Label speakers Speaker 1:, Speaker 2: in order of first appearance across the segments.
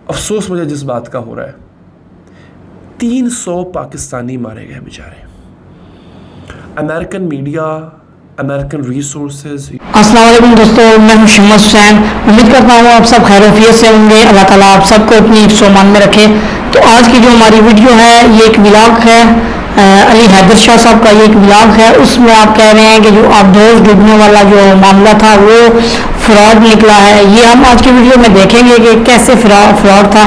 Speaker 1: अफसोस मुझे जिस बात का हो रहा है, 300 पाकिस्तानी मारे गए बेचारे। American media, American resources.
Speaker 2: अस्सलाम वालेकुम दोस्तों, मैं हूं शम्स हुसैन। उम्मीद करता हूं आप सब खैरियत से होंगे। अल्लाह ताला आप सबको अपनी सोमान में रखे। तो आज की जो हमारी वीडियो है ये एक व्लॉग है, अली हैदर शाह साहब का ये एक व्लॉग है। उसमें आप कह रहे हैं कि जो आबदोज डूबने वाला जो मामला था वो फ्रॉड निकला है। ये हम आज की वीडियो में देखेंगे कि कैसे फ्रॉड था।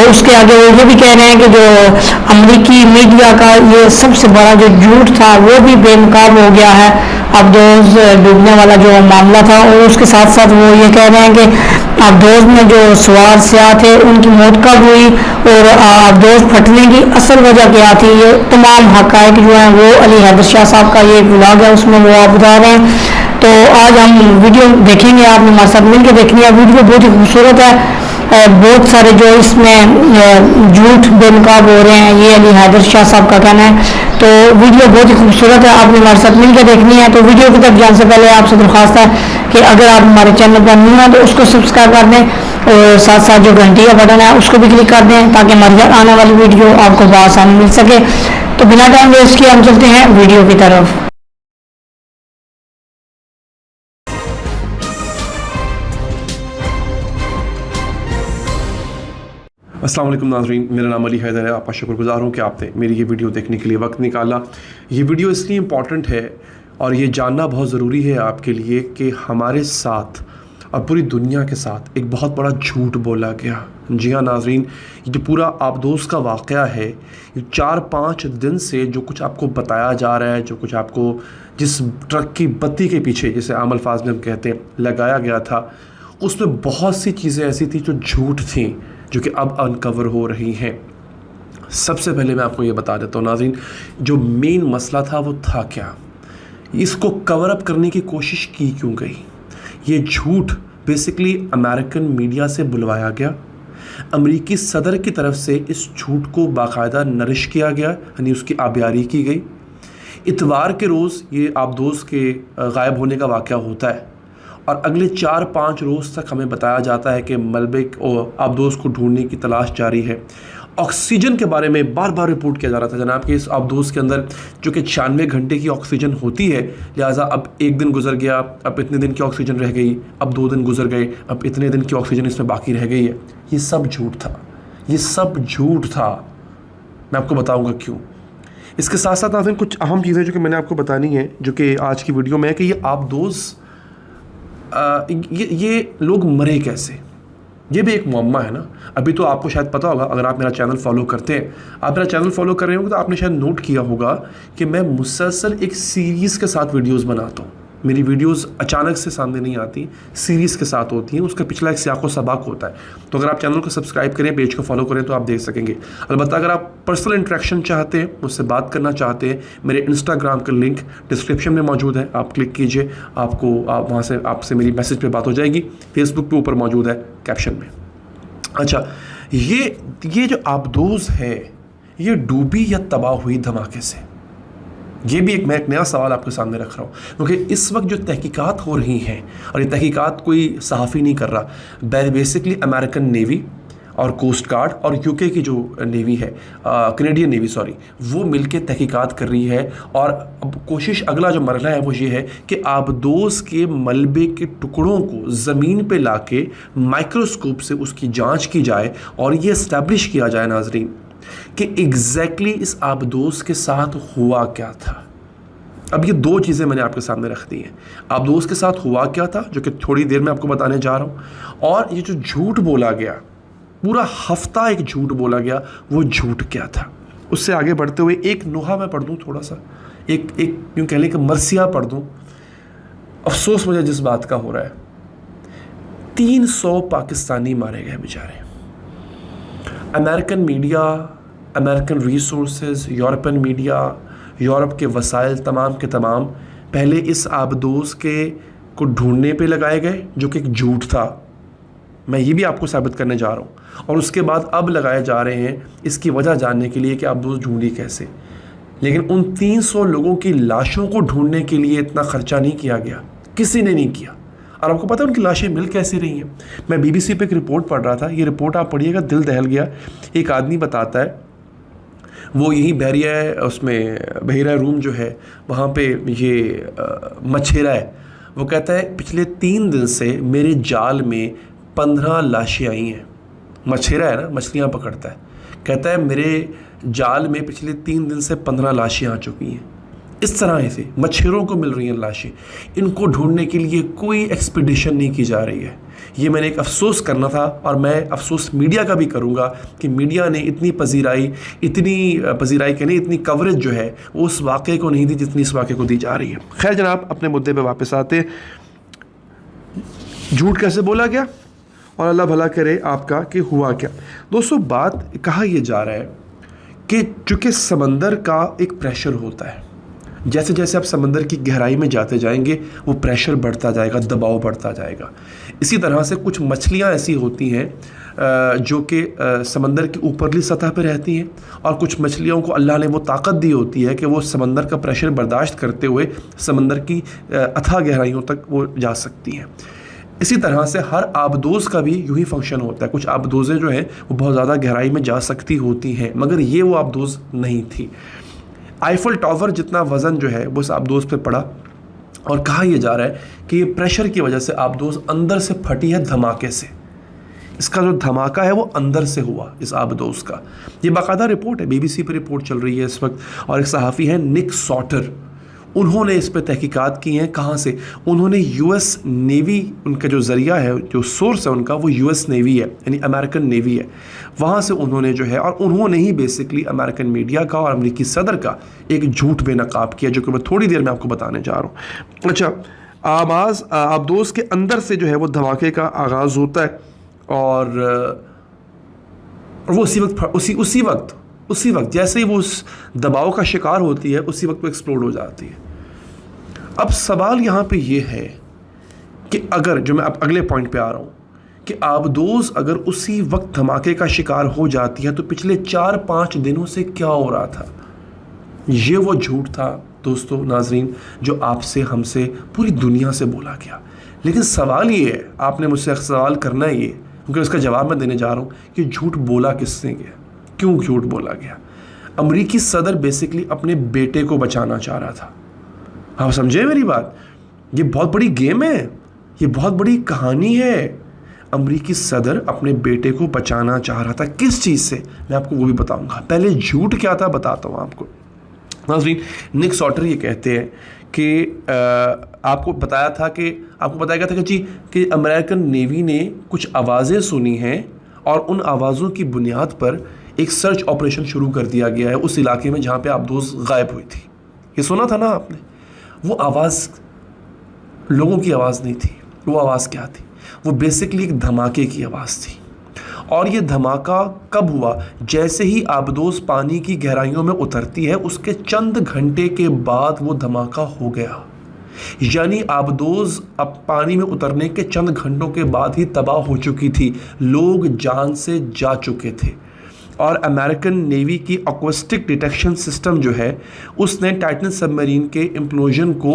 Speaker 2: उसके आगे वो ये भी कह रहे हैं कि जो अमेरिकी मीडिया का ये सबसे बड़ा जो झूठ था वो भी बेनकाब हो गया है। आबदोज डूबने वाला जो मामला था, और उसके साथ साथ वो ये कह रहे हैं कि आबदोज में जो सवार सियाह थे उनकी मौत कब हुई और आबदोज फटने की असल वजह क्या थी। ये तमाम हक़ाइक़ जो हैं वो अली हैदर शाह साहब का ये व्लॉग है, उसमें वो आप बता रहे हैं। तो आज हम वीडियो देखेंगे, आपने हमारे साथ मिलकर देखनी है। वीडियो बहुत ही खूबसूरत है। बहुत सारे जो इसमें झूठ बेनकाब हो रहे हैं, ये अली हैदर शाह साहब का कहना है। तो वीडियो बहुत ही खूबसूरत है, आपने हमारे साथ मिलकर देखनी है। तो वीडियो की तरफ जाने से पहले आपसे दरख्वास्त है कि अगर आप हमारे चैनल पर न्यू हैं तो उसको सब्सक्राइब कर दें और साथ साथ जो घंटी का बटन है उसको भी क्लिक कर दें ताकि हमारी आने वाली वीडियो आपको बआसानी मिल सके। तो बिना टाइम वेस्ट किए हम चलते हैं वीडियो की तरफ।
Speaker 1: अस्सलाम वालेकुम नाज़रीन, मेरा नाम अली हैदर है। आपका शुक्रगुजार हूँ कि आपने मेरी ये वीडियो देखने के लिए वक्त निकाला। ये वीडियो इसलिए इम्पॉर्टेंट है और ये जानना बहुत ज़रूरी है आपके लिए कि हमारे साथ और पूरी दुनिया के साथ एक बहुत बड़ा झूठ बोला गया। जी हाँ नाज़रीन, ये जो पूरा आबदोज का वाक़या है, ये 4-5 दिन से जो कुछ आपको बताया जा रहा है, जो कुछ आपको जिस ट्रक की बत्ती के पीछे, जिसे आम अल्फाज में हम कहते हैं, लगाया गया था, उसमें बहुत सी चीज़ें ऐसी थी जो झूठ थी, जो कि अब अनकवर हो रही हैं। सबसे पहले मैं आपको ये बता देता हूँ नाज़रीन, जो मेन मसला था वो था क्या, इसको कवर अप करने की कोशिश की क्यों गई। ये झूठ बेसिकली अमेरिकन मीडिया से बुलवाया गया, अमेरिकी सदर की तरफ से इस झूठ को बाकायदा नरिश किया गया, यानी उसकी आबियारी की गई। इतवार के रोज़ ये आबदोज के गायब होने का वाक़या होता है और अगले 4-5 रोज़ तक हमें बताया जाता है कि मलबे और आबदोज को ढूंढने की तलाश जारी है। ऑक्सीजन के बारे में बार बार रिपोर्ट किया जा रहा था जनाब कि इस आबदोज के अंदर जो कि 96 घंटे की ऑक्सीजन होती है, लिहाजा अब 1 दिन गुजर गया, अब इतने दिन की ऑक्सीजन रह गई, अब 2 दिन गुजर गए, अब इतने दिन की ऑक्सीजन इसमें बाकी रह गई है। ये सब झूठ था, ये सब झूठ था। मैं आपको बताऊँगा क्यों। इसके साथ साथ नाज़रीन कुछ अहम चीज़ें जो कि मैंने आपको बतानी है, जो कि आज की वीडियो में है, कि ये आबदोज ये लोग मरे कैसे, ये भी एक मुअम्मा है ना। अभी तो आपको शायद पता होगा, अगर आप मेरा चैनल फॉलो करते हैं, आप मेरा चैनल फॉलो कर रहे होंगे तो आपने शायद नोट किया होगा कि मैं मुसलसल एक सीरीज़ के साथ वीडियोस बनाता हूँ। मेरी वीडियोस अचानक से सामने नहीं आती, सीरीज़ के साथ होती हैं, उसका पिछला एक सियाक़ो सबक होता है। तो अगर आप चैनल को सब्सक्राइब करें, पेज को फॉलो करें तो आप देख सकेंगे। अलबत्ता अगर आप पर्सनल इंटरेक्शन चाहते हैं, मुझसे बात करना चाहते हैं, मेरे इंस्टाग्राम का लिंक डिस्क्रिप्शन में मौजूद है, आप क्लिक कीजिए, आपको वहाँ से आपसे मेरी मैसेज पे बात हो जाएगी। फेसबुक पे ऊपर मौजूद है कैप्शन में। अच्छा, ये जो आबदोज है ये डूबी या तबाह हुई धमाके से, ये भी मैं एक नया सवाल आपके सामने रख रहा हूँ, क्योंकि इस वक्त जो तहकीकात हो रही हैं, और ये तहकीकात कोई सहाफ़ी नहीं कर रहा, बेसिकली अमेरिकन नेवी और कोस्ट गार्ड और यूके की जो नेवी है, कैनेडियन नेवी सॉरी, वो मिलके तहकीकात कर रही है। और अब कोशिश, अगला जो मरहला है वो ये है कि आबदोज के मलबे के टुकड़ों को ज़मीन पे लाके माइक्रोस्कोप से उसकी जांच की जाए और ये इस्टेब्लिश किया जाए नाजरीन कि एग्जैक्टली इस आबदोज के साथ हुआ क्या था। अब ये 2 चीज़ें मैंने आपके सामने रख दी हैं, आबदोज के साथ हुआ क्या था, जो कि थोड़ी देर में आपको बताने जा रहा हूँ, और ये जो झूठ बोला गया, पूरा हफ्ता एक झूठ बोला गया, वो झूठ क्या था। उससे आगे बढ़ते हुए एक नोहा मैं पढ़ दूँ, थोड़ा सा एक यूँ कह लें कि मरसिया पढ़ दूँ। अफसोस मुझे जिस बात का हो रहा है, 300 पाकिस्तानी मारे गए बेचारे। American media, American resources, European media, Europe के वसाइल तमाम के तमाम पहले इस आबदोज को ढूंढने पे लगाए गए, जो कि एक झूठ था। मैं ये भी आपको साबित करने जा रहा हूँ। और उसके बाद अब लगाए जा रहे हैं इसकी वजह जानने के लिए कि आबदोज ढूंढी कैसे। लेकिन उन 300 लोगों की लाशों को ढूंढने के लिए इतना खर्चा नहीं किया गया, किसी ने नहीं किया। और आपको पता है उनकी लाशें मिल कैसे रही हैं? मैं BBC पे एक रिपोर्ट पढ़ रहा था, ये रिपोर्ट आप पढ़िएगा, दिल दहल गया। एक आदमी बताता है, वो यही बहरिया है, उसमें बहरिया रूम जो है वहाँ पे ये मछेरा है। वो कहता है पिछले 3 दिन से मेरे जाल में 15 लाशें आई हैं। मछेरा है ना, मछलियाँ पकड़ता है। कहता है मेरे जाल में पिछले 3 दिन से 15 लाशें आ चुकी हैं। इस तरह से मछेरों को मिल रही हैं लाशें। इनको ढूंढने के लिए कोई एक्सपीडिशन नहीं की जा रही है। ये मैंने एक अफसोस करना था, और मैं अफसोस मीडिया का भी करूंगा कि मीडिया ने इतनी पजीराई के नहीं, इतनी कवरेज जो है वो उस वाक़े को नहीं दी जितनी इस वाक़े को दी जा रही है। खैर जनाब, अपने मुद्दे पे वापस आते। झूठ कैसे बोला गया और अल्लाह भला करे आपका कि हुआ क्या। दोस्तों, बात कहा यह जा रहा है कि चूँकि समंदर का एक प्रेशर होता है, जैसे जैसे आप समंदर की गहराई में जाते जाएंगे वो प्रेशर बढ़ता जाएगा, दबाव बढ़ता जाएगा। इसी तरह से कुछ मछलियाँ ऐसी होती हैं जो कि समंदर की ऊपरली सतह पर रहती हैं, और कुछ मछलियों को अल्लाह ने वो ताकत दी होती है कि वो समंदर का प्रेशर बर्दाश्त करते हुए समंदर की अथाह गहराइयों तक वो जा सकती हैं। इसी तरह से हर आबदोज़ का भी यूँ ही फंक्शन होता है। कुछ आबदोज़ें जो हैं वो बहुत ज़्यादा गहराई में जा सकती होती हैं, मगर ये वो आबदोज़ नहीं थी। आईफल टावर जितना वज़न जो है वो इस आबदोज़ पे पड़ा, और कहा यह जा रहा है कि ये प्रेशर की वजह से आबदोज़ अंदर से फटी है धमाके से। इसका जो धमाका है वो अंदर से हुआ इस आबदोज़ का। ये बाकायदा रिपोर्ट है, BBC पर रिपोर्ट चल रही है इस वक्त, और एक सहाफ़ी है निक सॉटर, उन्होंने इस पर तहकीकात की हैं। कहाँ से? उन्होंने US नेवी, उनका जो ज़रिया है, जो सोर्स है उनका, वो US नेवी है, यानी अमेरिकन नेवी है। वहाँ से उन्होंने जो है, और उन्होंने ही बेसिकली अमेरिकन मीडिया का और अमेरिकी सदर का एक झूठ बेनकाब किया, जो कि मैं थोड़ी देर में आपको बताने जा रहा हूँ। अच्छा, आबदोज़ के अंदर से जो है वो धमाके का आगाज़ होता है, और वो उसी वक्त जैसे ही वो उस दबाव का शिकार होती है, उसी वक्त वो एक्सप्लोड हो जाती है। अब सवाल यहाँ पे ये है कि अगर, जो मैं अब अगले पॉइंट पे आ रहा हूँ, कि आबदोज़ अगर उसी वक्त धमाके का शिकार हो जाती है तो पिछले 4-5 दिनों से क्या हो रहा था? ये वो झूठ था दोस्तों, नाजरीन, जो आपसे, हमसे, पूरी दुनिया से बोला गया। लेकिन सवाल ये है, आपने मुझसे सवाल करना है ये, क्योंकि उसका जवाब मैं देने जा रहा हूँ कि झूठ बोला किसने गया, क्यों झूठ बोला गया। अमेरिकी सदर बेसिकली अपने बेटे को बचाना चाह रहा था। आप समझे मेरी बात? ये बहुत बड़ी गेम है, ये बहुत बड़ी कहानी है। अमेरिकी सदर अपने बेटे को बचाना चाह रहा था। किस चीज़ से? मैं आपको वो भी बताऊंगा। पहले झूठ क्या था बताता हूँ आपको। नाज़रीन, निक सॉटर ये कहते हैं कि आपको बताया गया था कि अमेरिकन नेवी ने कुछ आवाज़ें सुनी हैं, और उन आवाज़ों की बुनियाद पर एक सर्च ऑपरेशन शुरू कर दिया गया है उस इलाके में जहाँ पे आबदोज़ गायब हुई थी। ये सुना था ना आपने? वो आवाज़ लोगों की आवाज़ नहीं थी। वो आवाज़ क्या थी? वो बेसिकली एक धमाके की आवाज़ थी। और ये धमाका कब हुआ? जैसे ही आबदोज़ पानी की गहराइयों में उतरती है, उसके चंद घंटे के बाद वो धमाका हो गया। यानी आबदोज़ अब पानी में उतरने के चंद घंटों के बाद ही तबाह हो चुकी थी। लोग जान से जा चुके थे। और अमेरिकन नेवी की एक्वास्टिक डिटेक्शन सिस्टम जो है, उसने टाइटन सबमरीन के इम्प्लोजन को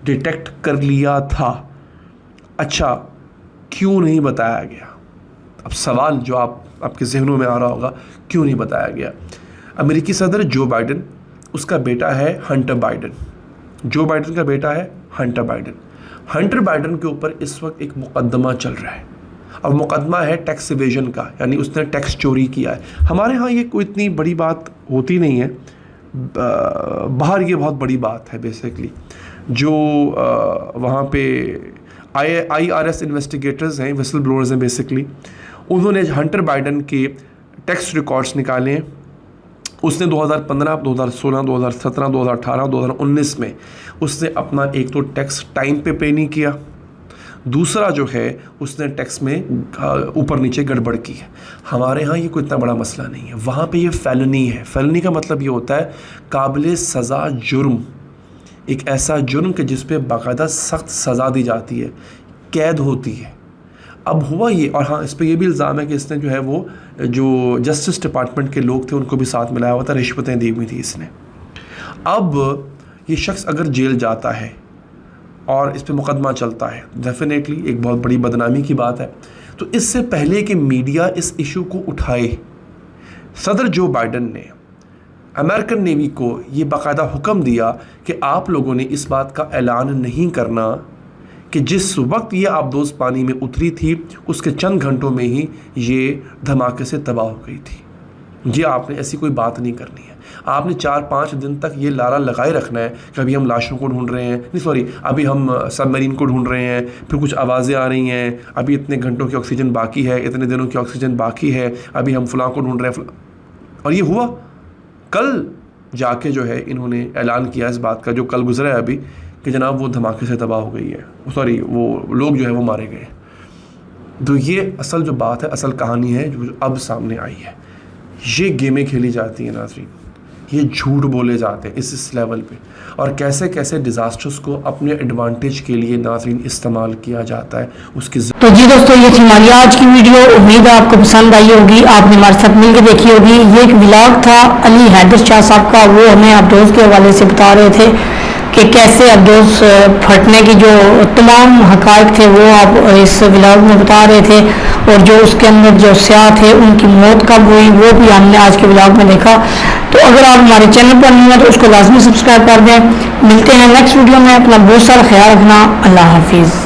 Speaker 1: डिटेक्ट कर लिया था। अच्छा, क्यों नहीं बताया गया? अब सवाल जो आपके जहनों में आ रहा होगा, क्यों नहीं बताया गया? अमेरिकी सदर जो बाइडन, उसका बेटा है हंटर बाइडन। जो बाइडन का बेटा है हंटर बाइडन। हंटर बाइडन के ऊपर इस वक्त एक मुकदमा चल रहा है, और मुकदमा है टैक्स इवेजन का, यानी उसने टैक्स चोरी किया है। हमारे यहाँ ये कोई इतनी बड़ी बात होती नहीं है, बाहर ये बहुत बड़ी बात है बेसिकली। जो वहाँ पे IRS इन्वेस्टिगेटर्स हैं, विसल ब्लोअर्स हैं बेसिकली, उन्होंने हंटर बाइडन के टैक्स रिकॉर्ड्स निकाले हैं। उसने 2015, 2016, 2017, 2018, 2019 में उसने अपना एक तो टैक्स टाइम पे नहीं किया, दूसरा जो है उसने टैक्स में ऊपर नीचे गड़बड़ की है। हमारे यहाँ ये कोई इतना बड़ा मसला नहीं है, वहाँ पे ये फेलनी है। फेलनी का मतलब ये होता है काबिल सज़ा जुर्म, एक ऐसा जुर्म कि जिस पे बाकायदा सख्त सज़ा दी जाती है, कैद होती है। अब हुआ ये, और हाँ, इस पर यह भी इल्ज़ाम है कि इसने जो है वो जो जस्टिस डिपार्टमेंट के लोग थे उनको भी साथ मिलाया हुआ था, रिश्वतें दी हुई थी इसने। अब ये शख्स अगर जेल जाता है और इस पे मुकदमा चलता है, डेफिनेटली एक बहुत बड़ी बदनामी की बात है। तो इससे पहले कि मीडिया इस इशू को उठाए, सदर जो बाइडन ने अमेरिकन नेवी को ये बाकायदा हुक्म दिया कि आप लोगों ने इस बात का ऐलान नहीं करना कि जिस वक्त ये आबदोज़ पानी में उतरी थी उसके चंद घंटों में ही ये धमाके से तबाह हो गई थी। ये आपने ऐसी कोई बात नहीं करनी है। आपने 4-5 दिन तक ये लारा लगाए रखना है कि अभी हम लाशों को ढूंढ रहे हैं, नहीं सॉरी, अभी हम सबमरीन को ढूंढ रहे हैं, फिर कुछ आवाज़ें आ रही हैं, अभी इतने घंटों की ऑक्सीजन बाकी है, इतने दिनों की ऑक्सीजन बाकी है, अभी हम फलां को ढूंढ रहे हैं। और ये हुआ कल जाके जो है इन्होंने ऐलान किया इस बात का, जो कल गुजरा है अभी, कि जनाब वो धमाके से तबाह हो गई है, सॉरी वो लोग जो है वो मारे गए। तो ये असल जो बात है, असल कहानी है जो अब सामने आई है। ये गेमें खेली जाती हैं नाज़रीन, ये झूठ बोले जाते हैं इस लेवल पे, और कैसे कैसे डिज़ास्टर्स को अपने एडवांटेज के लिए नाज़रीन इस्तेमाल किया जाता है उसकी।
Speaker 2: तो जी दोस्तों, ये थी हमारी आज की वीडियो। उम्मीद है आपको पसंद आई होगी, आपने हमारे साथ मिलकर देखी होगी। ये एक व्लॉग था अली हैदर शाह साहब का, वो हमें अबदोज़ के हवाले से बता रहे थे कि कैसे अबदोज़ फटने की जो तमाम हक़ाइक़ थे वो आप इस व्लॉग में बता रहे थे, और जो उसके अंदर जो स्याह थे उनकी मौत कब हुई वो भी हमने आज के व्लॉग में देखा। तो अगर आप हमारे चैनल पर नहीं हैं तो उसको लाजमी सब्सक्राइब कर दें। मिलते हैं नेक्स्ट वीडियो में, अपना बहुत सारा ख्याल रखना। अल्लाह हाफिज़।